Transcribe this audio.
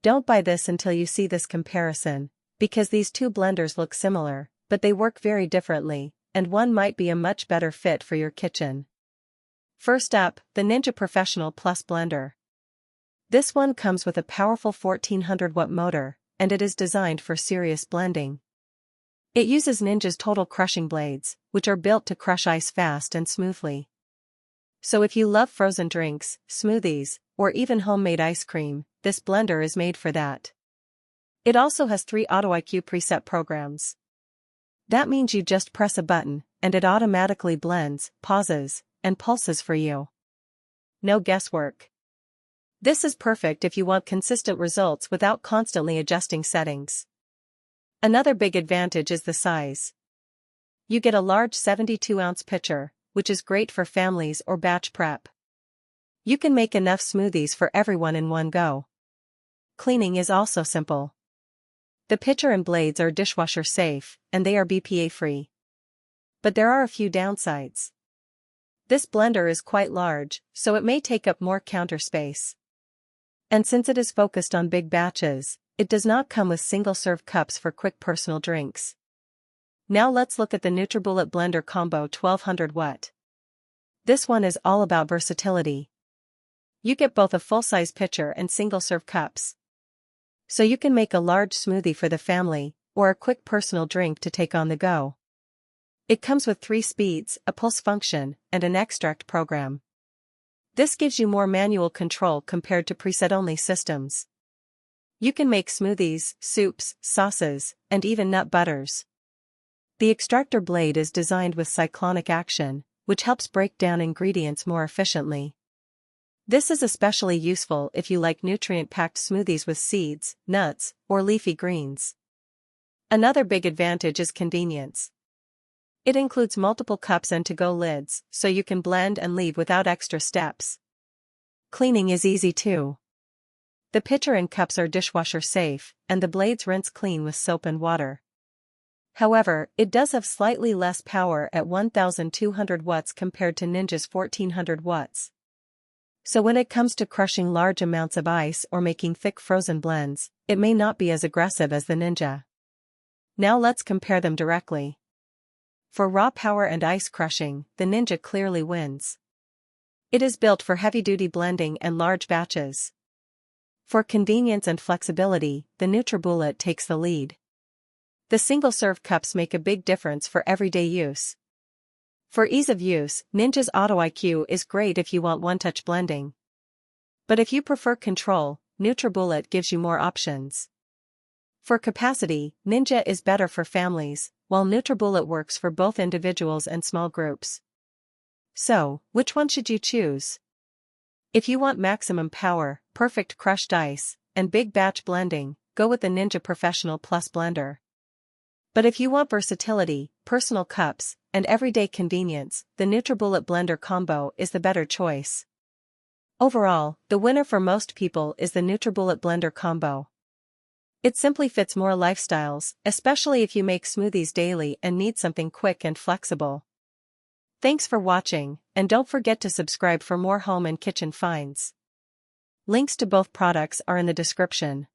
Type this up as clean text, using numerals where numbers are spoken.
Don't buy this until you see this comparison, because these two blenders look similar, but they work very differently, and one might be a much better fit for your kitchen. First up, the Ninja Professional Plus Blender. This one comes with a powerful 1400-watt motor, and it is designed for serious blending. It uses Ninja's total crushing blades, which are built to crush ice fast and smoothly. So if you love frozen drinks, smoothies, or even homemade ice cream, this blender is made for that. It also has 3 AutoIQ preset programs. That means you just press a button, and it automatically blends, pauses, and pulses for you. No guesswork. This is perfect if you want consistent results without constantly adjusting settings. Another big advantage is the size. You get a large 72-ounce pitcher, which is great for families or batch prep. You can make enough smoothies for everyone in one go. Cleaning is also simple. The pitcher and blades are dishwasher safe, and they are BPA free. But there are a few downsides. This blender is quite large, so it may take up more counter space. And since it is focused on big batches, it does not come with single-serve cups for quick personal drinks. Now let's look at the Nutribullet Blender Combo 1200 watt. This one is all about versatility. You get both a full-size pitcher and single-serve cups. So you can make a large smoothie for the family, or a quick personal drink to take on the go. It comes with 3 speeds, a pulse function, and an extract program. This gives you more manual control compared to preset-only systems. You can make smoothies, soups, sauces, and even nut butters. The extractor blade is designed with cyclonic action, which helps break down ingredients more efficiently. This is especially useful if you like nutrient-packed smoothies with seeds, nuts, or leafy greens. Another big advantage is convenience. It includes multiple cups and to-go lids, so you can blend and leave without extra steps. Cleaning is easy too. The pitcher and cups are dishwasher safe, and the blades rinse clean with soap and water. However, it does have slightly less power at 1200 watts compared to Ninja's 1400 watts. So when it comes to crushing large amounts of ice or making thick frozen blends, it may not be as aggressive as the Ninja. Now let's compare them directly. For raw power and ice crushing, the Ninja clearly wins. It is built for heavy-duty blending and large batches. For convenience and flexibility, the Nutribullet takes the lead. The single-serve cups make a big difference for everyday use. For ease of use, Ninja's AutoIQ is great if you want one-touch blending. But if you prefer control, Nutribullet gives you more options. For capacity, Ninja is better for families, while Nutribullet works for both individuals and small groups. So, which one should you choose? If you want maximum power, perfect crushed ice, and big batch blending, go with the Ninja Professional Plus Blender. But if you want versatility, personal cups, and everyday convenience, the Nutribullet Blender Combo is the better choice. Overall, the winner for most people is the Nutribullet Blender Combo. It simply fits more lifestyles, especially if you make smoothies daily and need something quick and flexible. Thanks for watching, and don't forget to subscribe for more home and kitchen finds. Links to both products are in the description.